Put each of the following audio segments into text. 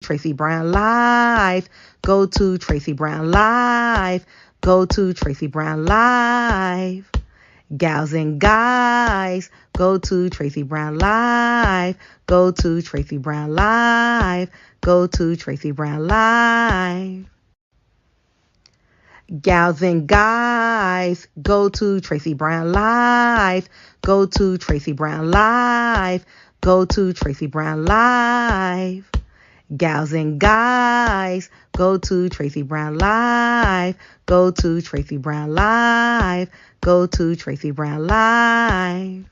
Tracy Brown Live. Go to Tracy Brown Live. Go to Tracy Brown Live. Gals and guys, go to Tracy Brown Live. Go to Tracy Brown Live. Go to Tracy Brown Live. Gals and guys, go to Tracy Brown Live. Go to Tracy Brown Live. Go to Tracy Brown Live. Gals and guys, go to Tracy Brown Live. Go to Tracy Brown Live. Go to Tracy Brown Live.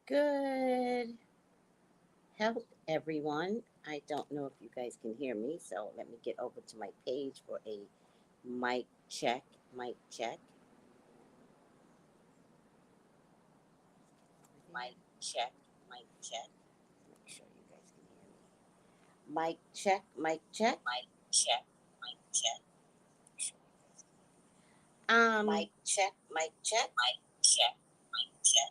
Good health, everyone. I don't know if you guys can hear me, so let me get over to my page for a mic check. Mic check. Mic check. Mic check. Make sure you guys can hear me. Mic check. Mic check. Mic check. Mic check. Mic check. Mic check. Mic check. Mic check.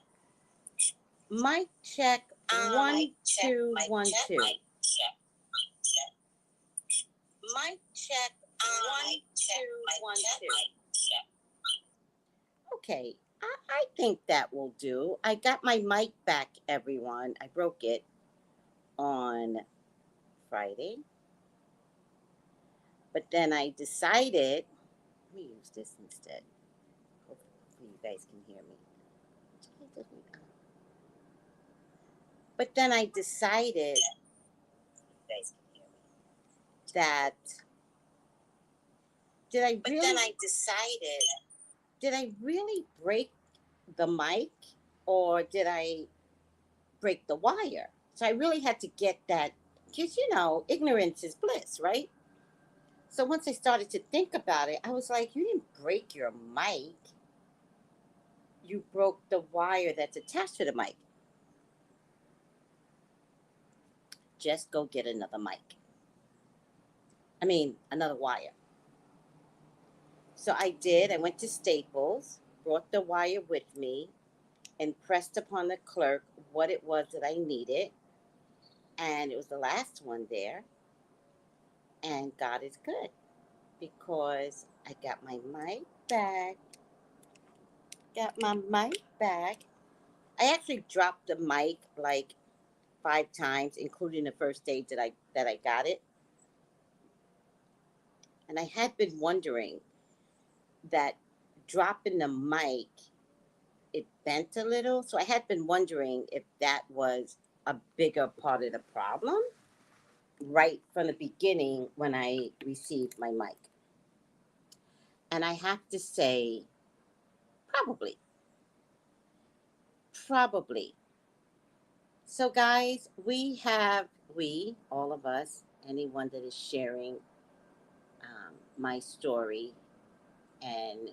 Mic check. One, two, one, two. Mic check. Mic check. Mic check. One, two, one, two. Okay, I think that will do. I got my mic back, everyone. I broke it on Friday. But then I decided, let me use this instead. Hopefully you guys can hear me. But then I decided that did I really break the mic or did I break the wire? So I really had to get that because ignorance is bliss, right? So once I started to think about it, I was like, you didn't break your mic. You broke the wire that's attached to the mic. Just go get another mic. Another wire. So I did. I went to Staples, brought the wire with me, and pressed upon the clerk what it was that I needed. And it was the last one there. And God is good because I got my mic back. Got my mic back. I actually dropped the mic like 5 times, including the first day that I got it. And I had been wondering that dropping the mic, it bent a little. So I had been wondering if that was a bigger part of the problem right from the beginning when I received my mic. And I have to say, probably. Probably. So, guys, all of us, anyone that is sharing my story and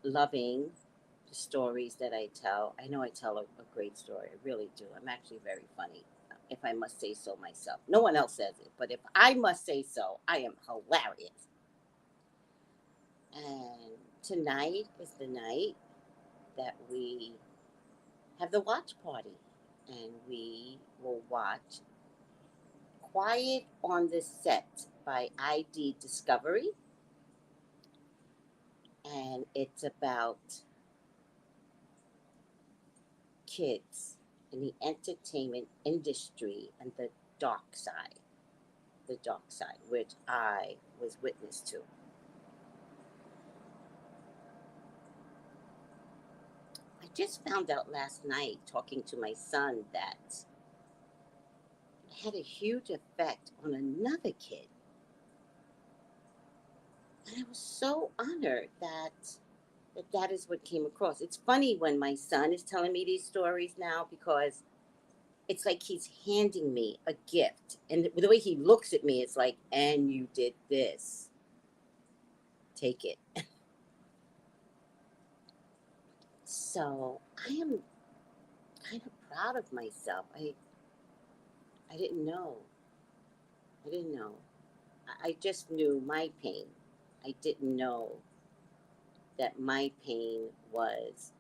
loving the stories that I tell. I know I tell a great story. I really do. I'm actually very funny, if I must say so myself. No one else says it, but if I must say so, I am hilarious. And tonight is the night that we have the watch party, and we will watch Quiet on the Set by ID Discovery. And it's about kids in the entertainment industry and the dark side, which I was witness to. I just found out last night talking to my son that it had a huge effect on another kid. And I was so honored that is what came across. It's funny when my son is telling me these stories now because it's like he's handing me a gift. And the way he looks at me, it's like, and you did this. Take it. So I am kind of proud of myself. I didn't know. I didn't know. I just knew my pain. I didn't know that my pain was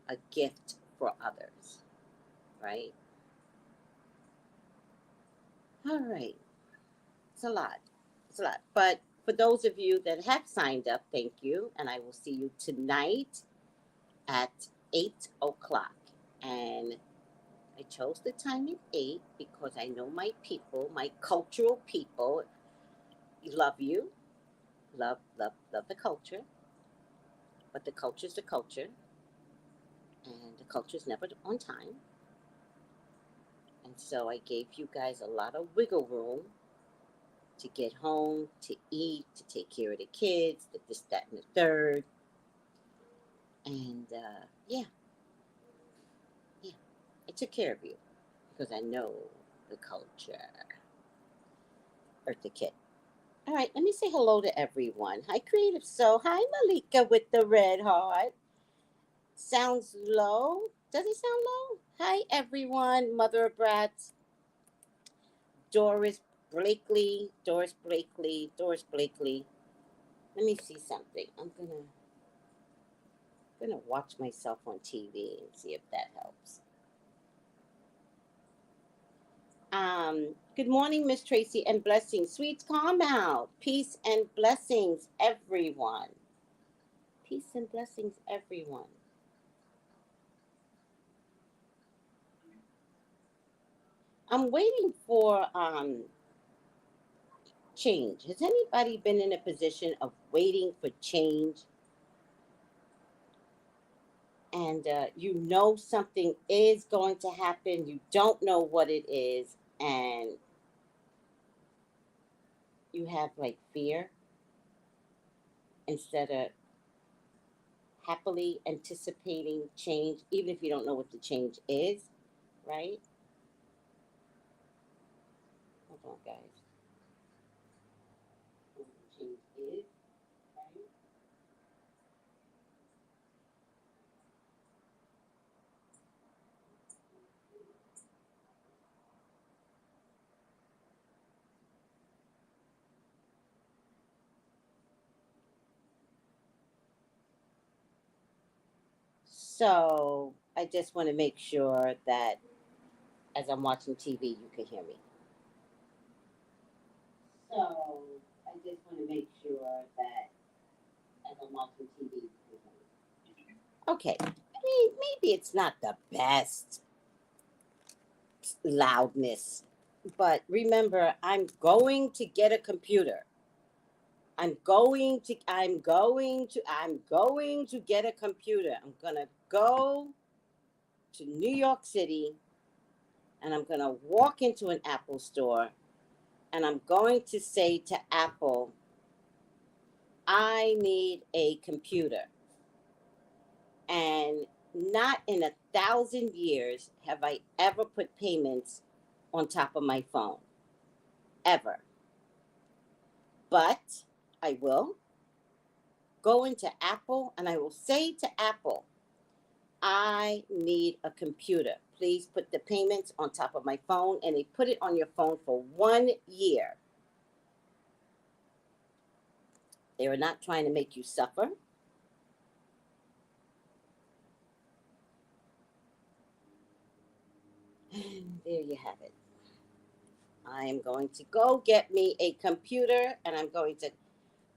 a gift for others, right? All right. It's a lot. It's a lot. But for those of you that have signed up, thank you. And I will see you tonight at 8 o'clock. And I chose the time at 8 because I know my people, my cultural people, love you, love the culture. But the culture's the culture. And the culture's never on time. And so I gave you guys a lot of wiggle room to get home, to eat, to take care of the kids, this, that, and the third. And yeah, yeah, I took care of you because I know the culture. Eartha Kitt. All right, let me say hello to everyone. Hi, Creative Soul. Hi, Malika with the red heart. Sounds low. Does it sound low? Hi, everyone. Mother of Brats. Doris Blakely. Doris Blakely. Doris Blakely. Let me see something. I'm gonna watch myself on TV and see if that helps. Good morning, Miss Tracy, and blessings. Sweets, calm out. Peace and blessings, everyone. Peace and blessings, everyone. I'm waiting for change. Has anybody been in a position of waiting for change and you know something is going to happen, you don't know what it is, and you have like fear instead of happily anticipating change, even if you don't know what the change is, right? Hold on, guys. What the change is, right? So I just want to make sure that as I'm watching TV, you can hear me. So I just want to make sure that as I'm watching TV, you can hear me. Okay. I mean, maybe it's not the best loudness, but remember, I'm going to get a computer. I'm going to get a computer. I'm gonna go to New York City and I'm gonna walk into an Apple store and I'm going to say to Apple, I need a computer. And not in 1,000 years have I ever put payments on top of my phone. Ever. But I will go into Apple and I will say to Apple, I need a computer. Please put the payments on top of my phone, and they put it on your phone for 1 year. They are not trying to make you suffer. And there you have it. I am going to go get me a computer and I'm going to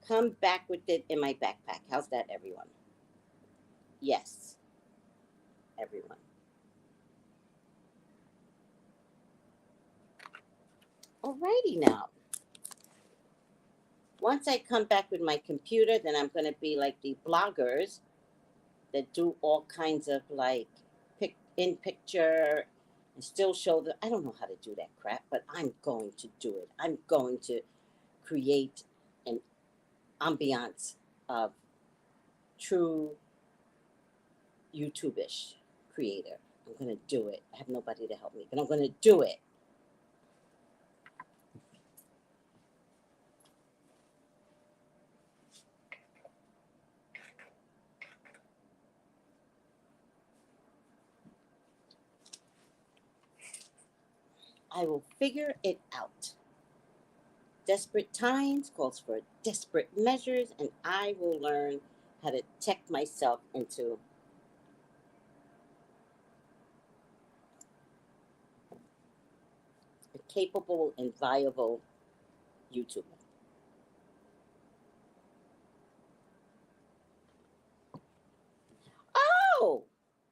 come back with it in my backpack. How's that, everyone? Yes, everyone. Alrighty now. Once I come back with my computer, then I'm going to be like the bloggers that do all kinds of like in picture and still show the. I don't know how to do that crap, but I'm going to do it. I'm going to create an ambiance of true YouTube-ish creator. I'm going to do it. I have nobody to help me, but I'm going to do it. I will figure it out. Desperate times calls for desperate measures, and I will learn how to tech myself into a capable and viable YouTuber. Oh,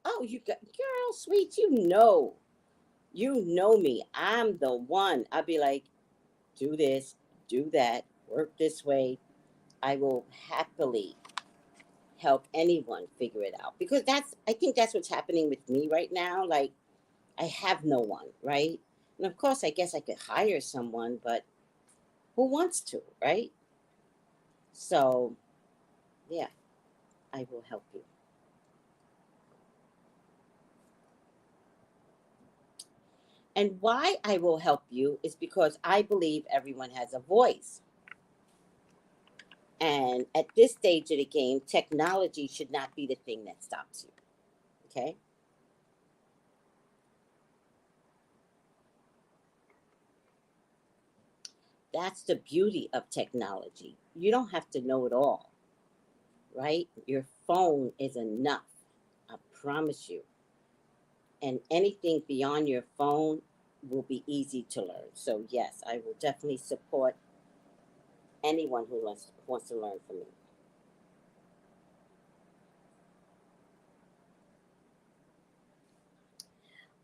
oh, you got girl, sweet, you know me. I'm the one. I'll be like, do this, do that, work this way. I will happily help anyone figure it out because I think that's what's happening with me right now. Like I have no one, right? And of course, I guess I could hire someone, but who wants to, right? So, yeah, I will help you. And why I will help you is because I believe everyone has a voice. And at this stage of the game, technology should not be the thing that stops you. Okay? That's the beauty of technology. You don't have to know it all, right? Your phone is enough. I promise you. And anything beyond your phone will be easy to learn. So, yes, I will definitely support anyone who wants to learn from me.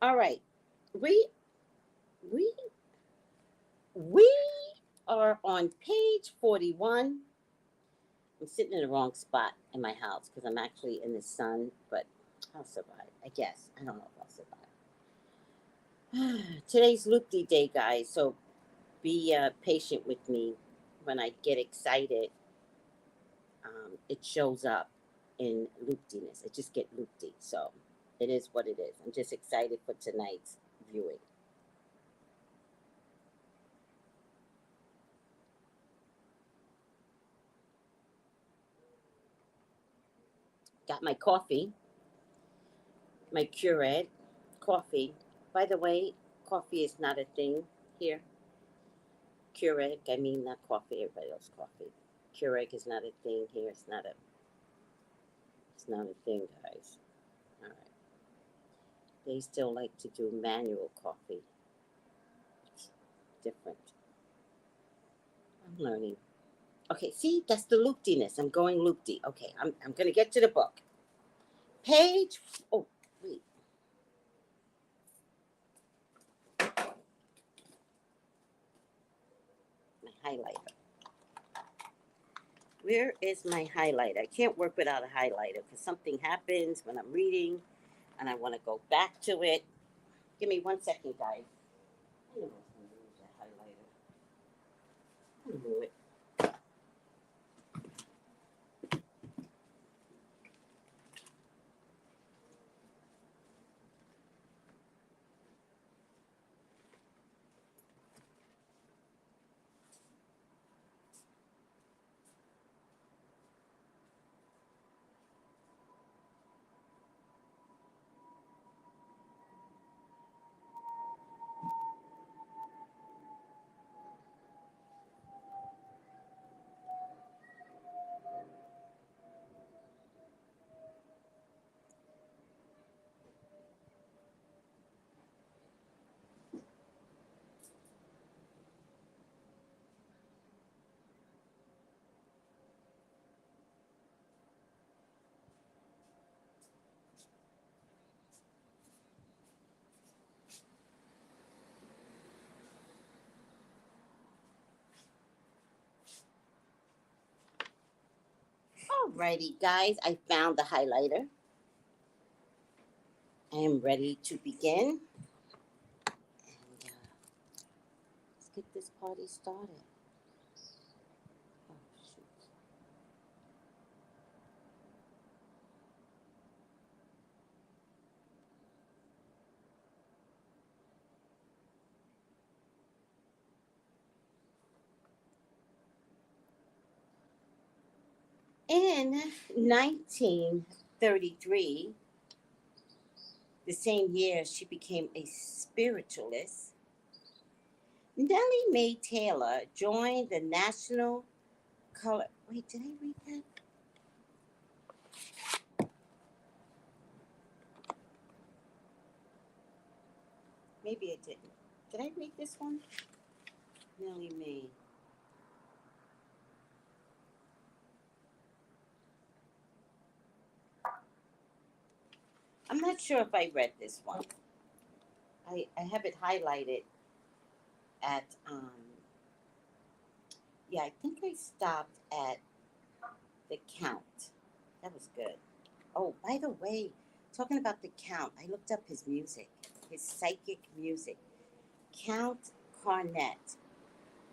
All right. We we we are on page 41. I'm sitting in the wrong spot in my house because I'm actually in the sun, but I'll survive. I guess. I don't know if I'll survive. Today's Loopy Day, guys. So be patient with me. When I get excited, it shows up in loopiness. I just get loopy. So it is what it is. I'm just excited for tonight's viewing. Got my coffee, my Keurig coffee. By the way, coffee is not a thing here. Keurig, I mean not coffee, everybody else coffee. Keurig is not a thing here. It's not a thing, guys. All right. They still like to do manual coffee. It's different. I'm learning. Okay, see, that's the loopiness. I'm going loopy. Okay, I'm gonna get to the book. Page. Oh, wait. My highlighter. Where is my highlighter? I can't work without a highlighter because something happens when I'm reading and I want to go back to it. Give me 1 second, guys. I know I was going to use that highlighter. I knew it. Alrighty, guys, I found the highlighter. I am ready to begin. And let's get this party started. Oh, shoot. In 1933, the same year she became a spiritualist, Nellie Mae Taylor joined the National Color. Wait, did I read that? Maybe I didn't. Did I read this one? Nellie Mae. I'm not sure if I read this one. I have it highlighted at yeah, I think I stopped at the Count. That was good. Oh, by the way, talking about the Count, I looked up his music, his psychic music. Count Cornett.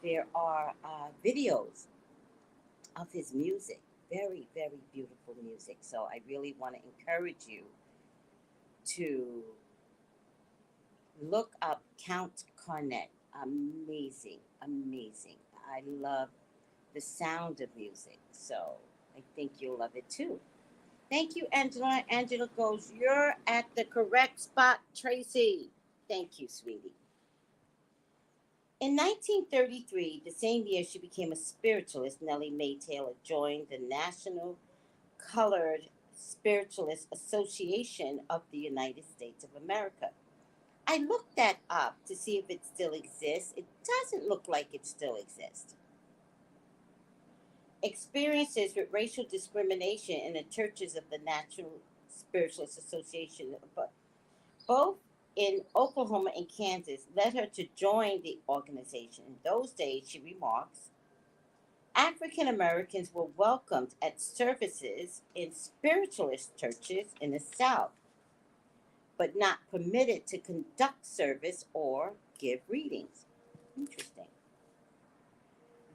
There are videos of his music. Very, very beautiful music. So I really want to encourage you to look up Count Cornett. Amazing, amazing. I love the sound of music. So I think you'll love it too. Thank you, Angela. Angela goes, "You're at the correct spot, Tracy." Thank you, sweetie. In 1933, the same year she became a spiritualist, Nellie Mae Taylor joined the National Colored Spiritualist Association of the United States of America. I looked that up to see if it still exists. It doesn't look like it still exists. Experiences with racial discrimination in the churches of the National Spiritualist Association, but both in Oklahoma and Kansas, led her to join the organization. In those days, she remarks, African Americans were welcomed at services in spiritualist churches in the South, but not permitted to conduct service or give readings. Interesting.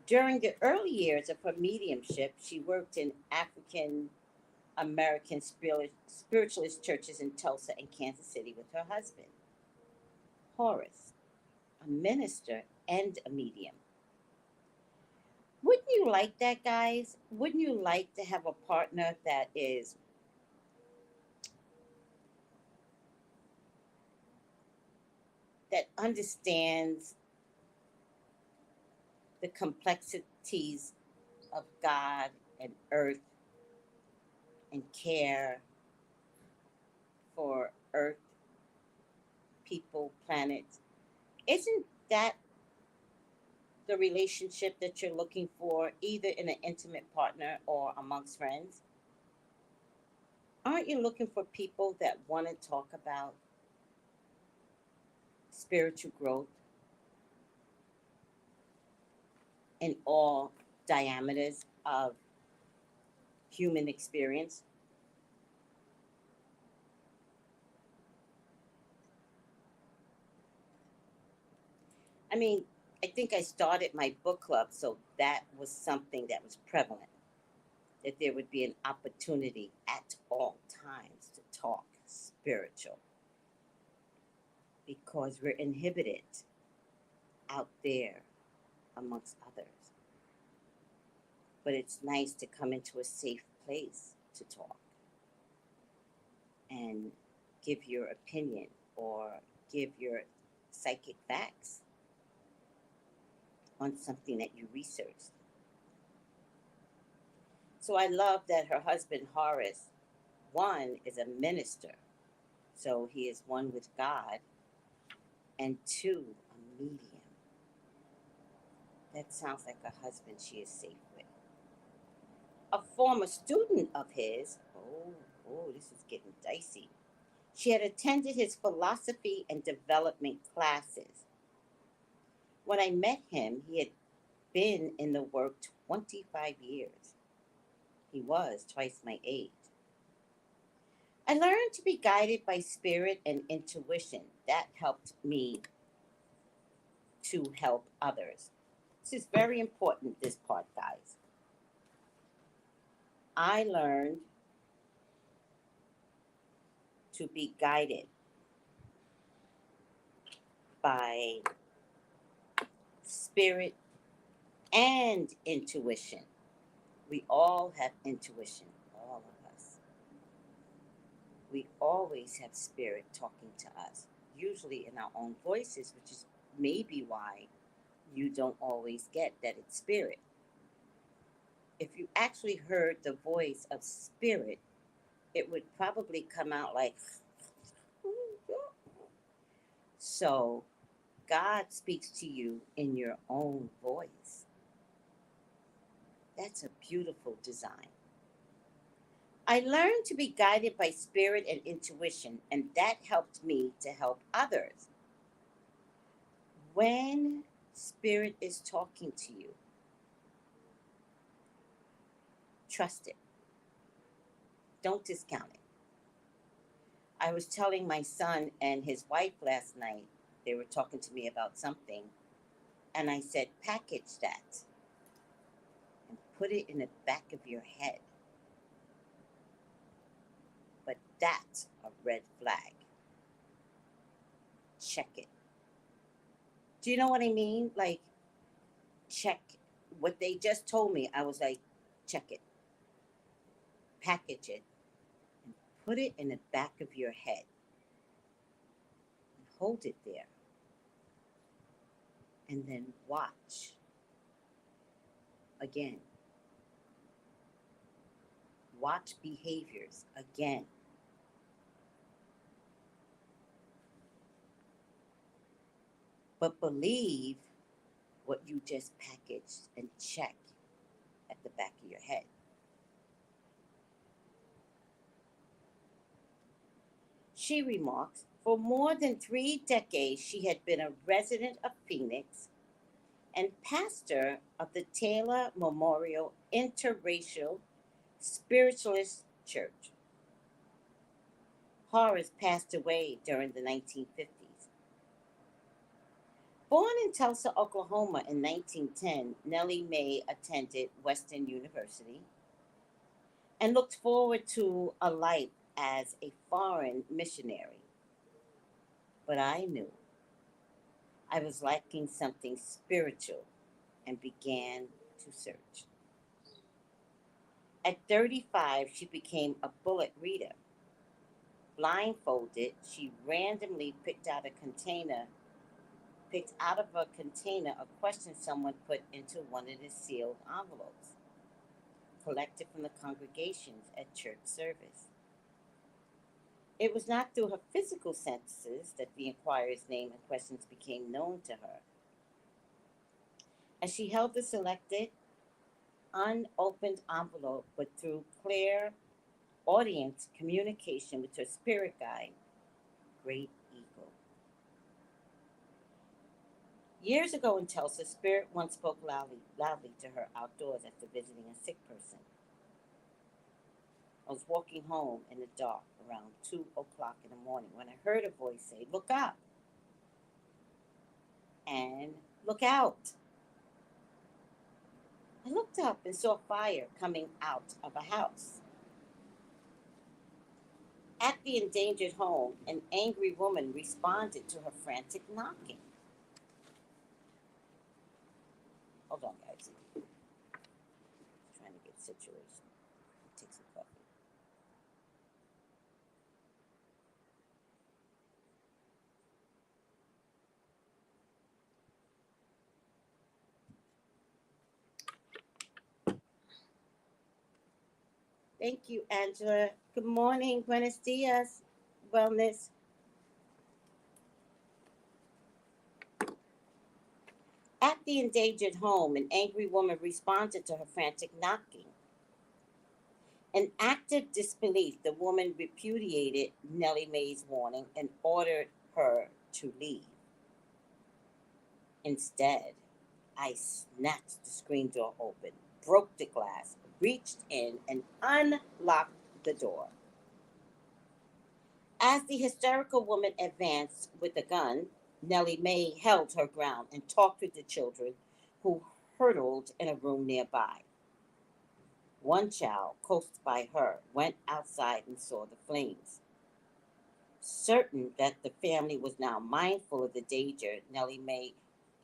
During the early years of her mediumship, she worked in African American spiritualist churches in Tulsa and Kansas City with her husband, Horace, a minister and a medium. Wouldn't you like that, guys? Wouldn't you like to have a partner that understands the complexities of God and earth and care for earth, people, planets? Isn't that the relationship that you're looking for, either in an intimate partner or amongst friends? Aren't you looking for people that want to talk about spiritual growth in all diameters of human experience? I mean, I think I started my book club, so that was something that was prevalent, that there would be an opportunity at all times to talk spiritual because we're inhibited out there amongst others. But it's nice to come into a safe place to talk and give your opinion or give your psychic facts on something that you researched. So I love that her husband, Horace, one, is a minister. So he is one with God, and two, a medium. That sounds like a husband she is safe with. A former student of his, this is getting dicey. She had attended his philosophy and development classes. When I met him, he had been in the work 25 years. He was twice my age. I learned to be guided by spirit and intuition. That helped me to help others. This is very important, this part, guys. I learned to be guided by spirit and intuition. We all have intuition, all of us. We always have spirit talking to us, usually in our own voices, which is maybe why you don't always get that it's spirit. If you actually heard the voice of spirit, it would probably come out like, so God speaks to you in your own voice. That's a beautiful design. I learned to be guided by spirit and intuition, and that helped me to help others. When spirit is talking to you, trust it. Don't discount it. I was telling my son and his wife last night, they were talking to me about something, and I said, package that and put it in the back of your head. But that's a red flag. Check it. Do you know what I mean? Like, check what they just told me. I was like, check it, package it, and put it in the back of your head and hold it there. And then watch again. Watch behaviors again. But believe what you just packaged and check at the back of your head. She remarks, for more than 3 decades, she had been a resident of Phoenix and pastor of the Taylor Memorial Interracial Spiritualist Church. Horace passed away during the 1950s. Born in Tulsa, Oklahoma in 1910, Nellie Mae attended Western University and looked forward to a life as a foreign missionary. But I knew I was lacking something spiritual and began to search. At 35, she became a bullet reader. Blindfolded, she randomly picked out of a container a question someone put into one of the sealed envelopes collected from the congregations at church service. It was not through her physical senses that the inquirer's name and questions became known to her. As she held the selected, unopened envelope, but through clear audience communication with her spirit guide, Great Eagle. Years ago in Tulsa, Spirit once spoke loudly to her outdoors after visiting a sick person. I was walking home in the dark around 2 o'clock in the morning when I heard a voice say, look up and look out. I looked up and saw fire coming out of a house. At the endangered home, an angry woman responded to her frantic knocking. Hold on, guys. Trying to get a situation. Take some coffee. Thank you, Angela. Good morning. Buenos dias. Wellness. At the endangered home, an angry woman responded to her frantic knocking. In active disbelief, the woman repudiated Nellie Mae's warning and ordered her to leave. Instead, I snatched the screen door open, broke the glass, reached in, and unlocked the door. As the hysterical woman advanced with the gun, Nellie Mae held her ground and talked with the children who hurtled in a room nearby. One child, close by her, went outside and saw the flames. Certain that the family was now mindful of the danger, Nellie Mae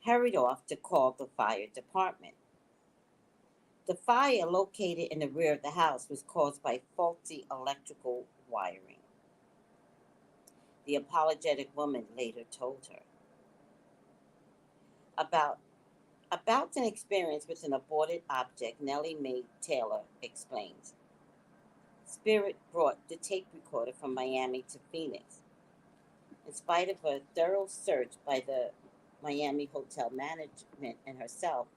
hurried off to call the fire department. The fire, located in the rear of the house, was caused by faulty electrical wiring. The apologetic woman later told her. About About an experience with an aborted object, Nellie Mae Taylor explains. Spirit brought the tape recorder from Miami to Phoenix. In spite of a thorough search by the Miami hotel management and herself,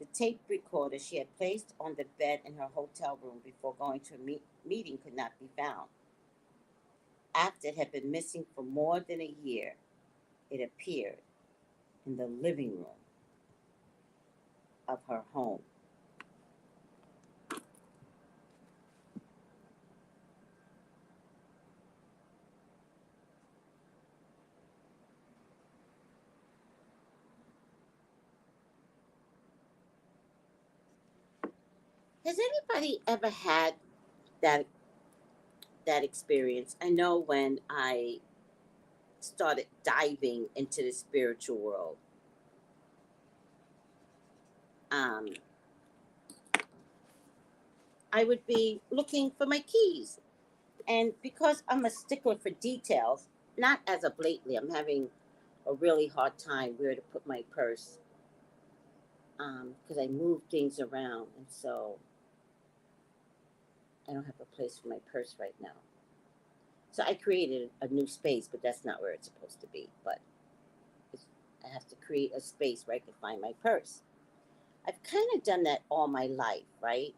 the tape recorder she had placed on the bed in her hotel room before going to a meeting could not be found. After it had been missing for more than a year, it appeared in the living room of her home. Has anybody ever had that that experience? I know when I started diving into the spiritual world, um, I would be looking for my keys. And because I'm a stickler for details, not as of lately, I'm having a really hard time where to put my purse because I move things around. And so I don't have a place for my purse right now. So I created a new space, but that's not where it's supposed to be. But it's, I have to create a space where I can find my purse. I've kind of done that all my life, right?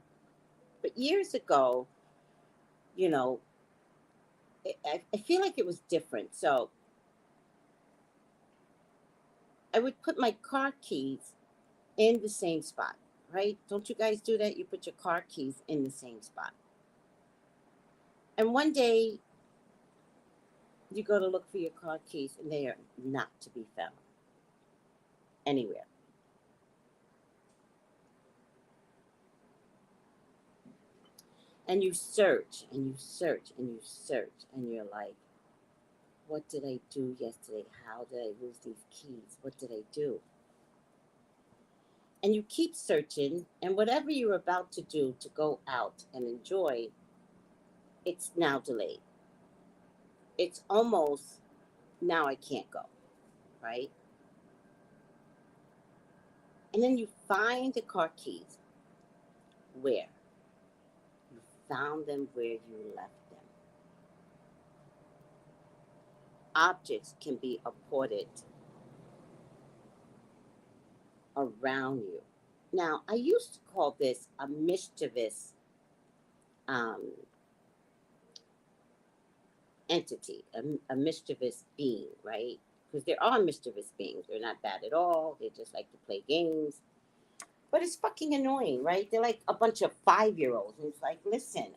But years ago, you know, I feel like it was different. So I would put my car keys in the same spot, right? Don't you guys do that? You put your car keys in the same spot. And one day you go to look for your car keys and they are not to be found anywhere. And you search and you search and you search and you're like, what did I do yesterday? How did I lose these keys? What did I do? And you keep searching, and whatever you're about to do to go out and enjoy, it's now delayed. It's almost now I can't go, right? And then you find the car keys. Where? You found them where you left them. Objects can be apported around you. Now, I used to call this a mischievous um, entity, a mischievous being, right? Because there are mischievous beings. They're not bad at all. They just like to play games. But it's fucking annoying, right? They're like a bunch of 5 year olds. And it's like, listen,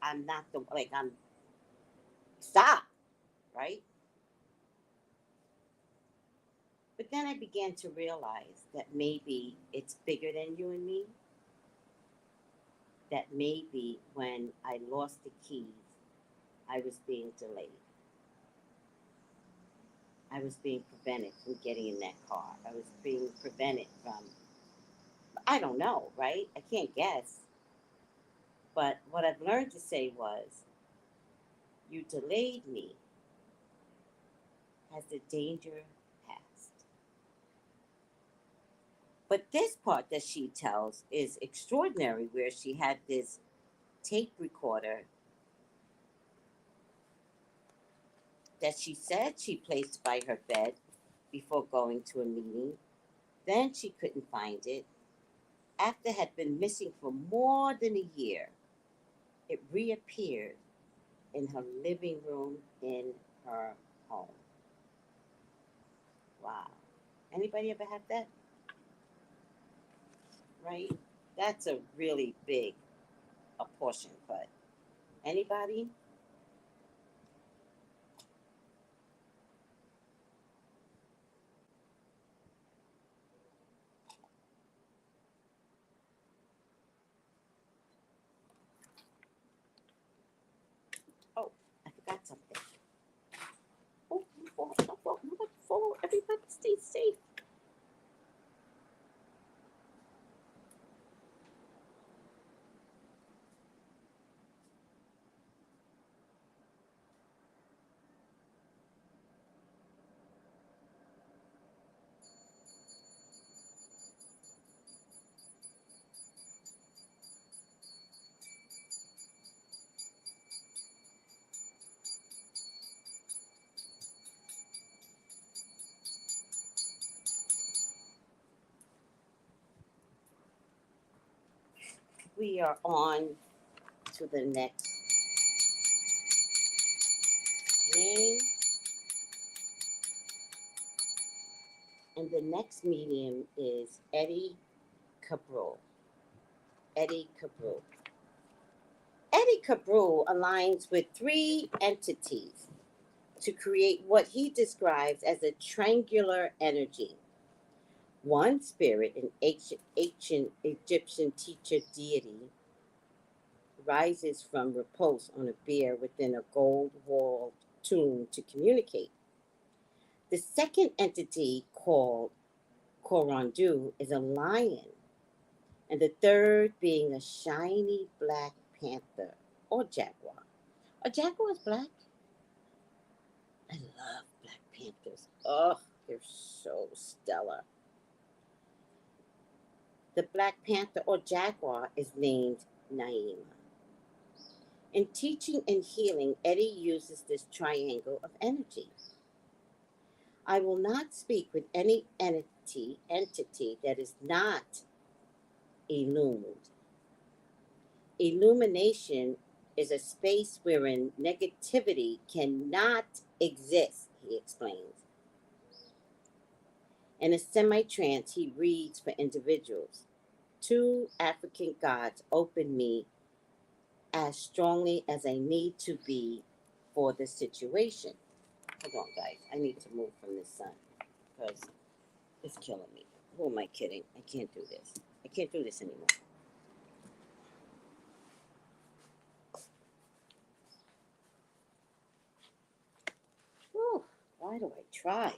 I'm not the, like, I'm, stop, right? But then I began to realize that maybe it's bigger than you and me. That maybe when I lost the keys, I was being delayed. I was being prevented from getting in that car. I was being prevented from, I don't know, right? I can't guess. But what I've learned to say was, you delayed me. Has the danger passed? But this part that she tells is extraordinary, where she had this tape recorder that she said she placed by her bed before going to a meeting. Then she couldn't find it. After it had been missing for more than a year, it reappeared in her living room in her home. Wow. Anybody ever had that? Right? That's a really big a portion, but anybody? Oh, I forgot something. Oh, don't fall, don't fall, nobody fall. Everybody stay safe. We are on to the next name. And the next medium is Eddie Cabral. Eddie Cabral. Eddie Cabral aligns with three entities to create what he describes as a triangular energy. One spirit, an ancient Egyptian teacher deity, rises from repose on a bier within a gold walled tomb to communicate. The second entity, called Korondu, is a lion, and the third being a shiny black panther or jaguar. A jaguar is black. I love black panthers. Oh, they're so stellar. The black panther or jaguar is named Naima. In teaching and healing, Eddie uses this triangle of energy. I will not speak with any entity that is not illumined. Illumination is a space wherein negativity cannot exist, he explains. In a semi trance, he reads for individuals. Two African gods open me as strongly as I need to be for the situation. Hold on, guys. I need to move from this sun because it's killing me. Who am I kidding? I can't do this. I can't do this anymore. Whew, why do I try?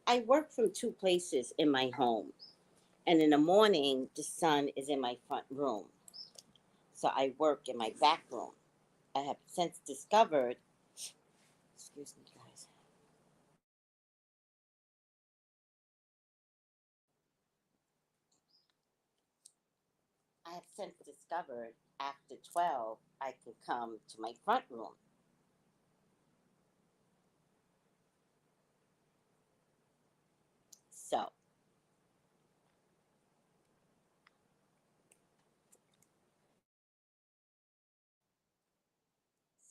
I work from two places in my home. And in the morning, the sun is in my front room. So I work in my back room. I have since discovered, excuse me, guys. I have since discovered after 12, I can come to my front room. So,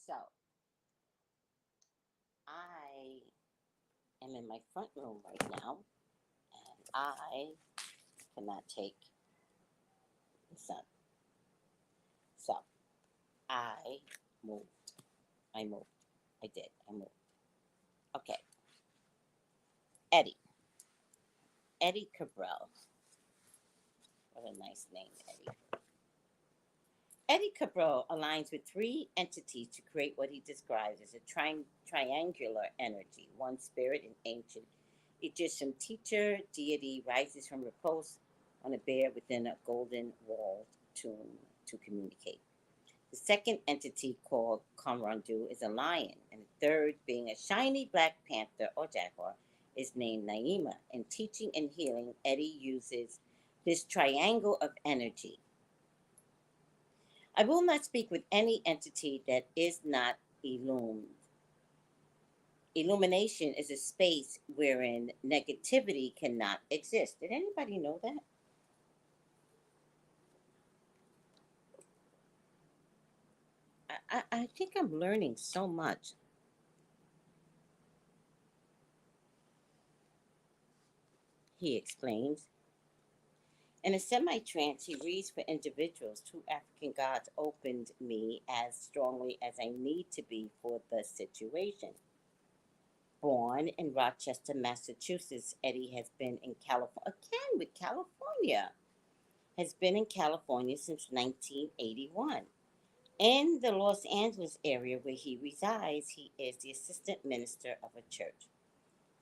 so I am in my front room right now, and I cannot take the sun. So, I moved. I moved. I did. I moved. Okay. Eddie. Eddie Cabral. What a nice name, Eddie. Eddie Cabral aligns with three entities to create what he describes as a triangular energy. One spirit, an ancient Egyptian teacher deity, rises from repose on a bier within a golden walled tomb to communicate. The second entity, called Kamrandu, is a lion, and the third, being a shiny black panther or jaguar, is named Naima. In teaching and healing, Eddie uses this triangle of energy. I will not speak with any entity that is not illumined. Illumination is a space wherein negativity cannot exist. Did anybody know that? I think I'm learning so much. He explains. In a semi trance, he reads for individuals. Two African gods opened me as strongly as I need to be for the situation. Born in Rochester, Massachusetts, Eddie has been in California, again with California, has been in California since 1981. In the Los Angeles area where he resides, he is the assistant minister of a church.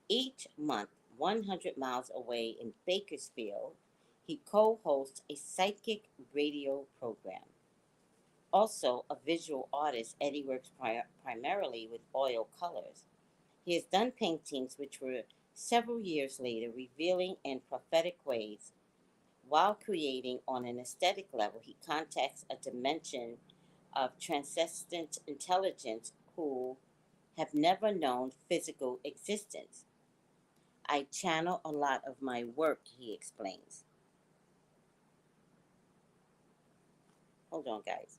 Each month, 100 miles away in Bakersfield, he co hosts a psychic radio program. Also, a visual artist, Eddie works primarily with oil colors. He has done paintings which were several years later revealing in prophetic ways. While creating on an aesthetic level, he contacts a dimension of transcendent intelligence who have never known physical existence. I channel a lot of my work, he explains. Hold on, guys.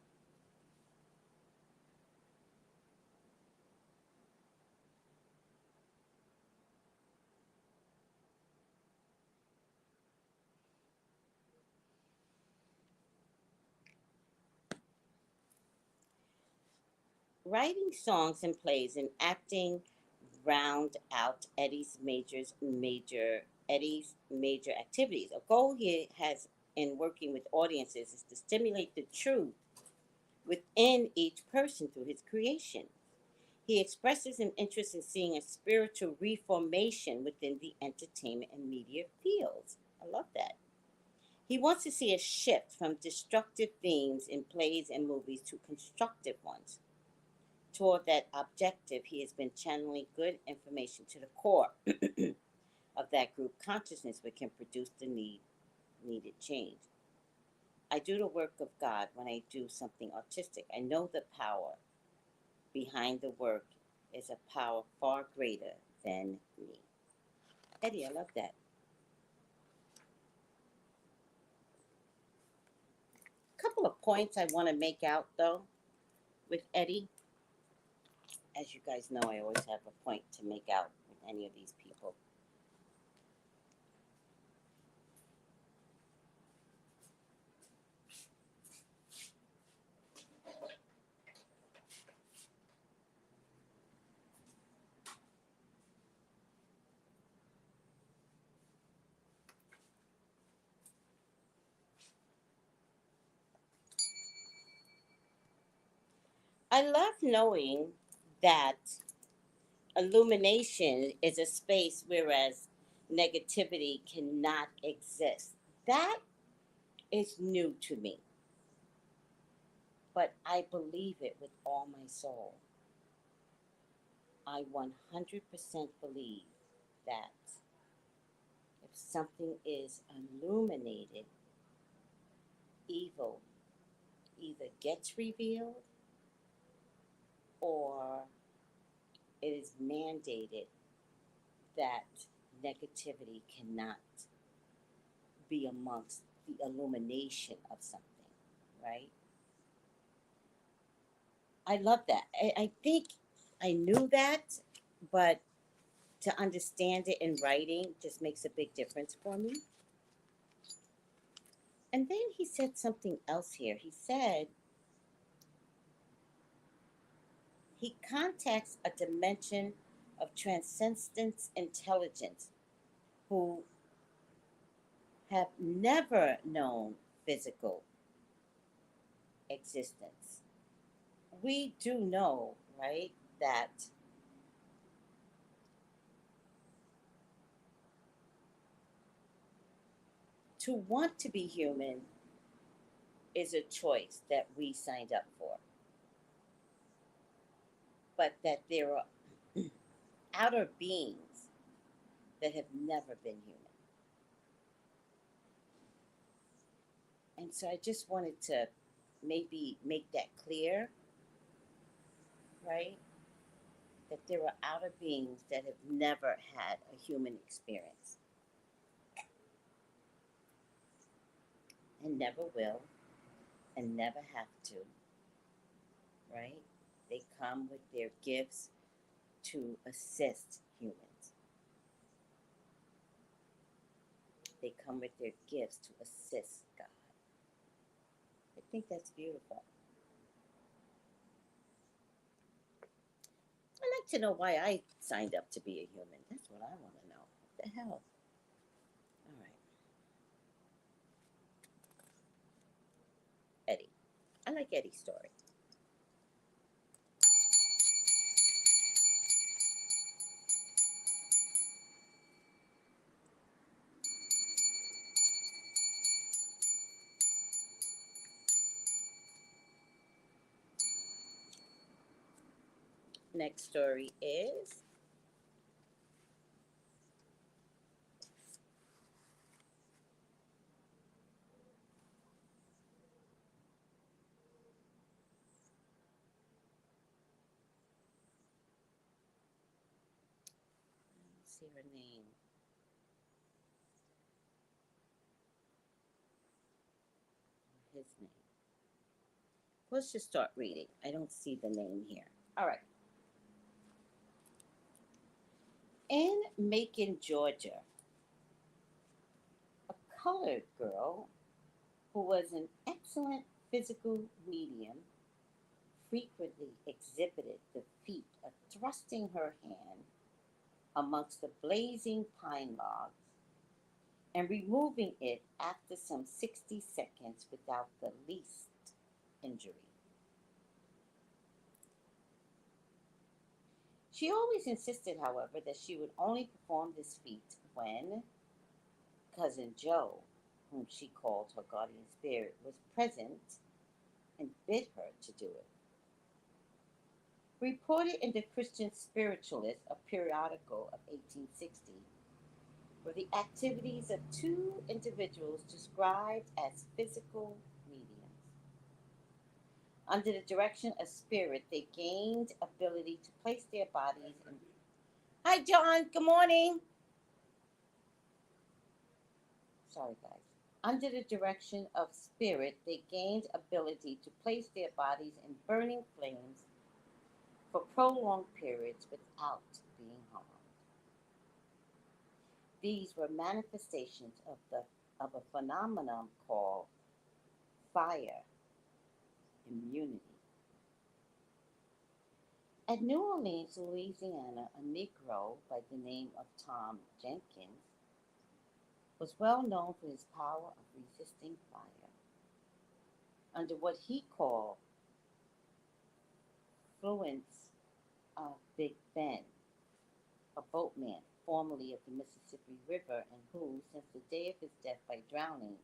Writing songs and plays and acting round out Eddie's major activities. A goal he has in working with audiences is to stimulate the truth within each person through his creation. He expresses an interest in seeing a spiritual reformation within the entertainment and media fields. I love that. He wants to see a shift from destructive themes in plays and movies to constructive ones. Toward that objective, he has been channeling good information to the core of that group consciousness, which can produce the needed change. I do the work of God when I do something artistic. I know the power behind the work is a power far greater than me. Eddie, I love that. A couple of points I want to make out though with Eddie. As you guys know, I always have a point to make out with any of these people. I love knowing that illumination is a space whereas negativity cannot exist. That is new to me, but I believe it with all my soul. I 100% believe that if something is illuminated, evil either gets revealed or it is mandated that negativity cannot be amongst the illumination of something, right? I love that. I think I knew that, but to understand it in writing just makes a big difference for me. And then he said something else here. He said he contacts a dimension of transcendence intelligence who have never known physical existence. We do know, right, that to want to be human is a choice that we signed up for, but that there are outer beings that have never been human. And so I just wanted to maybe make that clear, right? That there are outer beings that have never had a human experience and never will and never have to, right? They come with their gifts to assist humans. They come with their gifts to assist God. I think that's beautiful. I'd like to know why I signed up to be a human. That's what I want to know. What the hell? All right, Eddie. I like Eddie's story. Next story is let's see her name. His name. Let's just start reading. I don't see the name here. All right. In Macon, Georgia, a colored girl who was an excellent physical medium frequently exhibited the feat of thrusting her hand amongst the blazing pine logs and removing it after some 60 seconds without the least injury. She always insisted, however, that she would only perform this feat when Cousin Joe, whom she called her guardian spirit, was present and bid her to do it. Reported in the Christian Spiritualist, a periodical of 1860, were the activities of two individuals described as physical mediums. Under the direction of spirit, they gained ability to place their bodies in. Hi, John. Good morning. Sorry, guys. Under the direction of spirit, they gained ability to place their bodies in burning flames for prolonged periods without being harmed. These were manifestations of a phenomenon called fire immunity. At New Orleans, Louisiana, a Negro by the name of Tom Jenkins was well known for his power of resisting fire. Under what he called influence of Big Ben, a boatman formerly of the Mississippi River, and who, since the day of his death by drowning,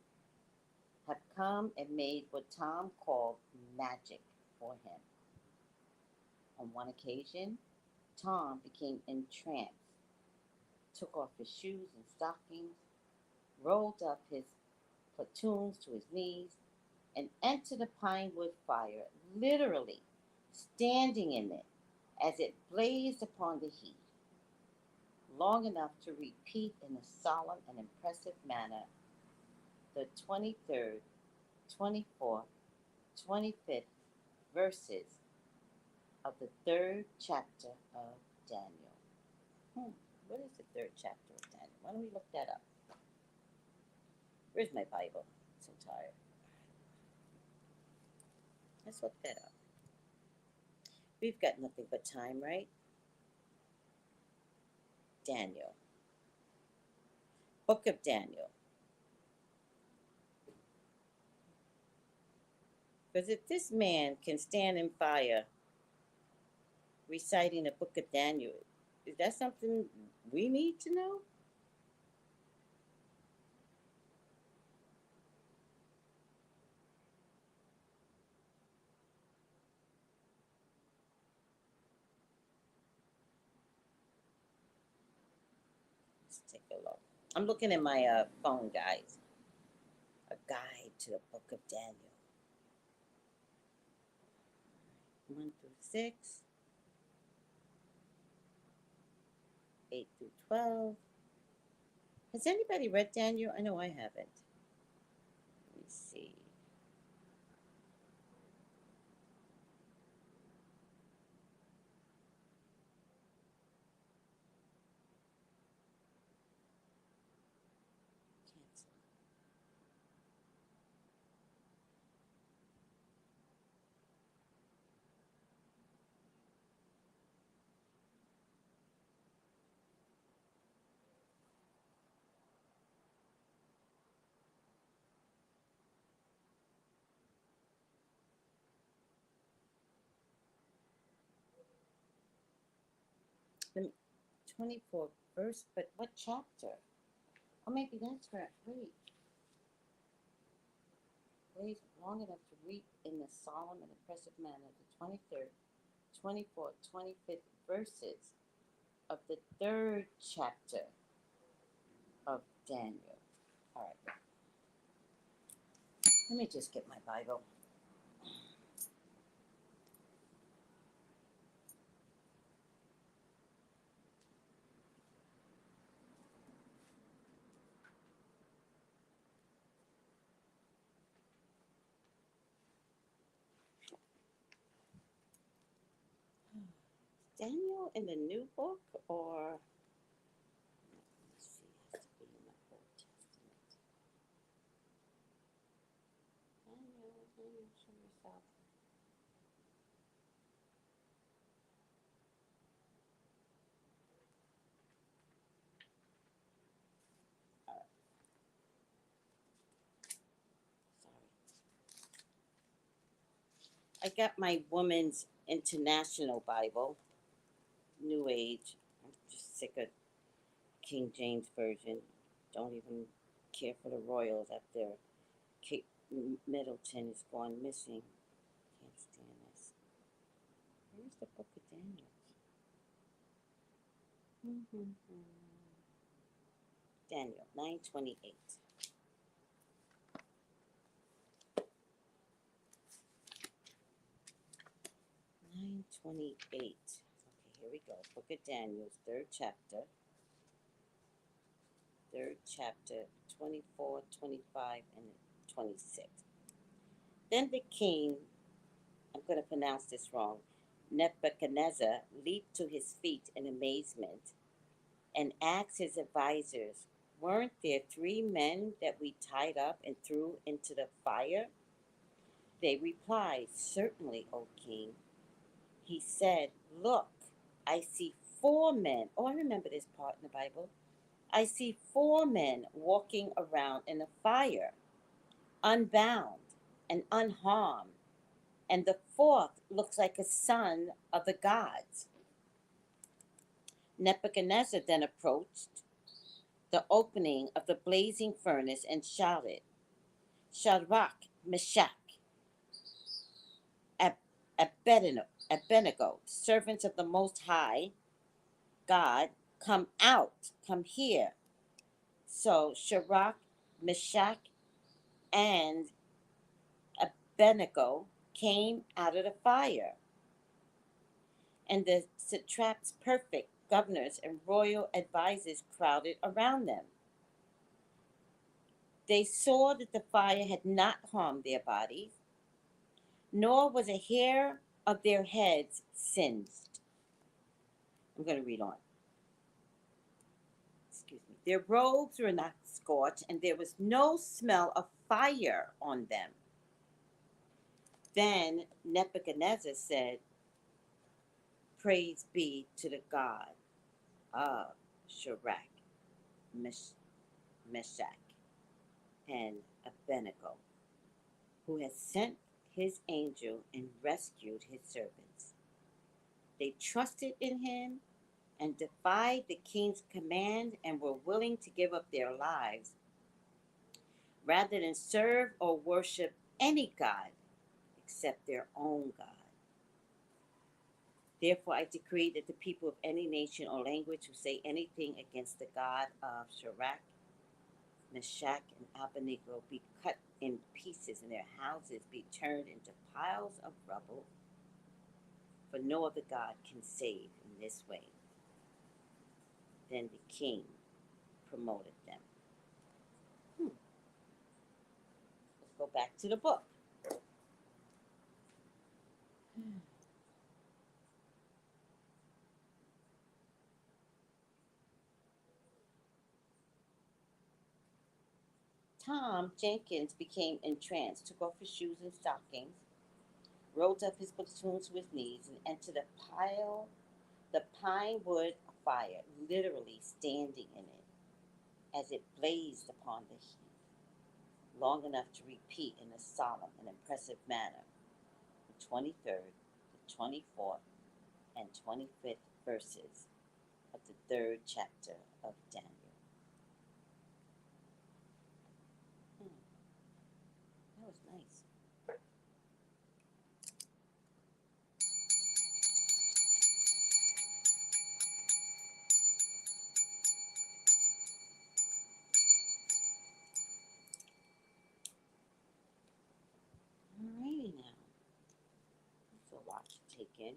had come and made what Tom called magic for him. On one occasion, Tom became entranced, took off his shoes and stockings, rolled up his platoons to his knees, and entered a pine wood fire, literally standing in it as it blazed upon the heat, long enough to repeat in a solemn and impressive manner the 23rd, 24th, 25th verses of the third chapter of Daniel. What is the third chapter of Daniel? Why don't we look that up? Where's my Bible? I'm so tired. Let's look that up. We've got nothing but time, right? Daniel. Book of Daniel. Because if this man can stand in fire reciting the book of Daniel, is that something we need to know? Let's take a look. I'm looking at my phone, guys. A guide to the book of Daniel. 1 through 6, 8 through 12. Has anybody read Daniel? I know I haven't. Let me see. Cancel. The 24th verse, but what chapter? Oh, maybe that's right. Wait. Blaze long enough to read in the solemn and impressive manner the 23rd, 24th, 25th verses of the third chapter of Daniel. All right. Let me just get my Bible. Daniel in the new book, or let's see, it has to be in the Old Testament. Daniel, show yourself. All right, sorry. I got my Woman's International Bible, New Age. I'm just sick of King James Version. Don't even care for the Royals after Kate Middleton is gone missing. Can't stand this. Where's the Book of Daniel? Daniel 9:28. 9:28. Okay, here we go. Book of Daniel, third chapter. Third chapter, 24, 25, and 26. Then the king, I'm going to pronounce this wrong, Nebuchadnezzar, leaped to his feet in amazement and asked his advisors, "Weren't there 3 men that we tied up and threw into the fire?" They replied, "Certainly, O king." He said, "Look, I see 4 men." Oh, I remember this part in the Bible. "I see 4 men walking around in the fire, unbound and unharmed, and the fourth looks like a son of the gods." Nebuchadnezzar then approached the opening of the blazing furnace and shouted, "Shadrach, Meshach, Abednego, servants of the Most High God, come out, come here." So Shadrach, Meshach, and Abednego came out of the fire, and the satraps, perfect governors, and royal advisers crowded around them. They saw that the fire had not harmed their bodies, nor was a hair of their heads singed. I'm going to read on. Excuse me. Their robes were not scorched, and there was no smell of fire on them. Then Nebuchadnezzar said, "Praise be to the God of Shadrach, Meshach, and Abednego, who has sent his angel and rescued his servants. They trusted in him and defied the king's command and were willing to give up their lives rather than serve or worship any god except their own God. Therefore, I decree that the people of any nation or language who say anything against the God of Shadrach, Meshach, and Abednego be cut in pieces and their houses be turned into piles of rubble, for no other God can save in this way." Then the king promoted them. Let's go back to the book. Tom Jenkins became entranced, took off his shoes and stockings, rolled up his platoon to his knees, and entered the pine wood fire, literally standing in it as it blazed upon the heat, long enough to repeat in a solemn and impressive manner the 23rd, the 24th, and 25th verses of the third chapter of Daniel. That was nice. Alrighty now. That's a lot to take in.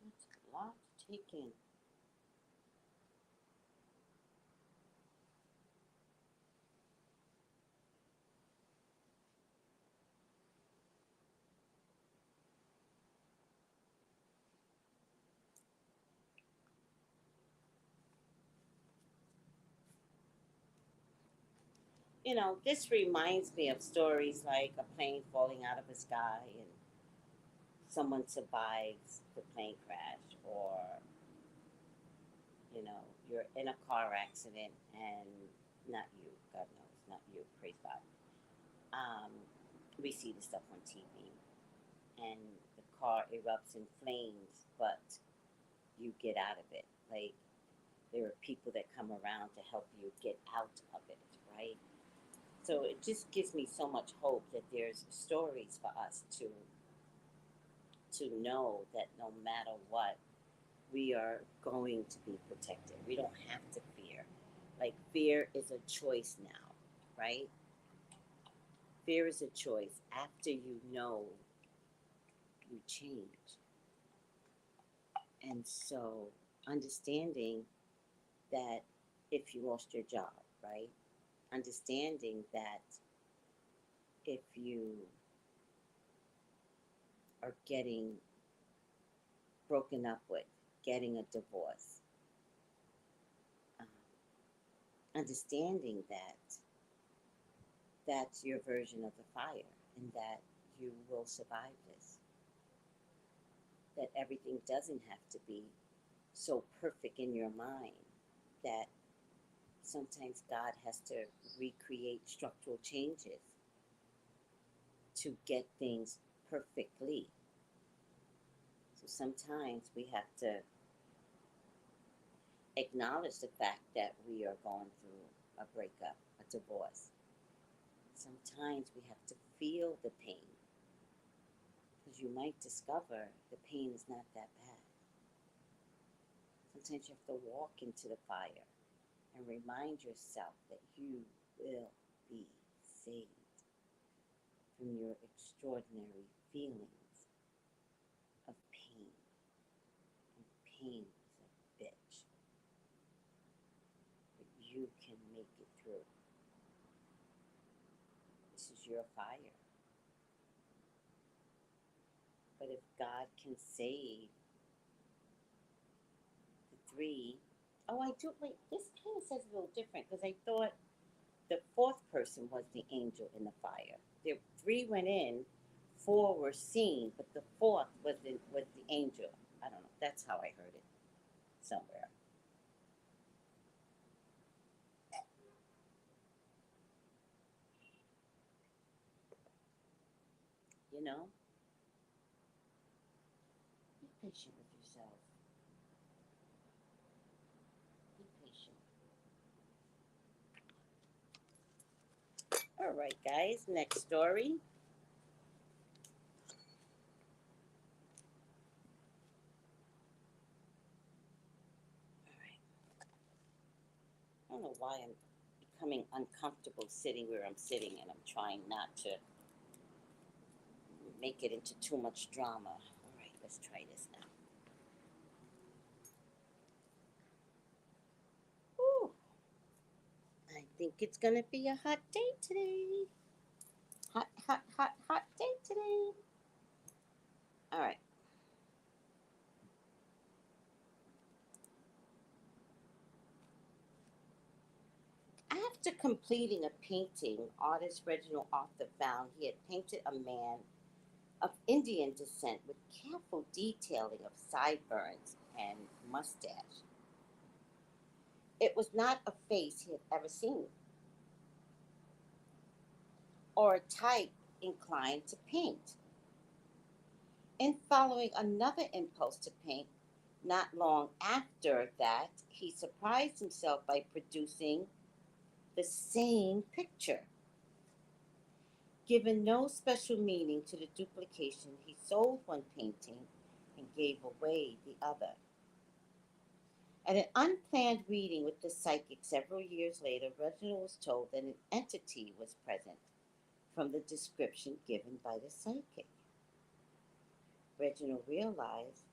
That's a lot to take in. This reminds me of stories like a plane falling out of the sky and someone survives the plane crash, or you're in a car accident and not you, God knows, not you, praise God. Um, we see the stuff on TV, and the car erupts in flames, but you get out of it. Like, there are people that come around to help you get out of it, right? So it just gives me so much hope that there's stories for us to know that no matter what, we are going to be protected. We don't have to fear. Like, fear is a choice now, right? Fear is a choice. After you know, you change. And so, understanding that if you lost your job, right? Understanding that if you are getting broken up with, getting a divorce, um, understanding that that's your version of the fire and that you will survive this. That everything doesn't have to be so perfect in your mind, that sometimes God has to recreate structural changes to get things perfectly. So sometimes we have to acknowledge the fact that we are going through a breakup, a divorce. Sometimes we have to feel the pain, because you might discover the pain is not that bad. Sometimes you have to walk into the fire and remind yourself that you will be saved from your extraordinary feelings of pain. And pain is a bitch, but you can make it through. This is your fire. But if God can save the three, oh, I do, wait, this kind of says a little different, because I thought the fourth person was the angel in the fire. There, three went in, four were seen, but the fourth was the angel. I don't know. That's how I heard it somewhere. You know, be patient with yourself. Be patient. All right, guys. Next story. All right. I don't know why I'm becoming uncomfortable sitting where I'm sitting, and I'm trying not to make it into too much drama. All right, let's try this now. Whew. I think it's gonna be a hot day today. Hot, hot, hot, hot day today. All right. After completing a painting, artist Reginald Arthur found he had painted a man of Indian descent with careful detailing of sideburns and mustache. It was not a face he had ever seen, or a type inclined to paint. In following another impulse to paint, not long after that, he surprised himself by producing the same picture. Given no special meaning to the duplication, he sold one painting and gave away the other. At an unplanned reading with the psychic several years later, Reginald was told that an entity was present from the description given by the psychic. Reginald realized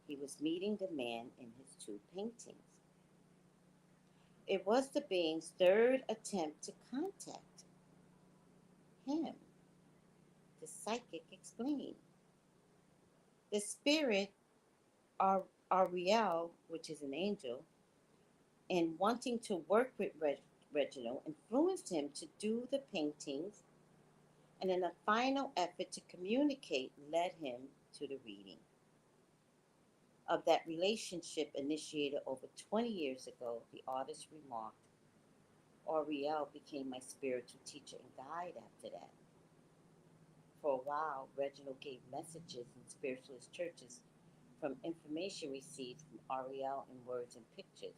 he was meeting the man in his two paintings. It was the being's third attempt to contact him, the psychic explained. The spirit, Ariel, which is an angel, in wanting to work with Reginald influenced him to do the paintings, and in a final effort to communicate, led him to the reading. Of that relationship initiated over 20 years ago, the artist remarked, Ariel became my spiritual teacher and guide after that. For a while, Reginald gave messages in spiritualist churches from information received from Ariel in words and pictures.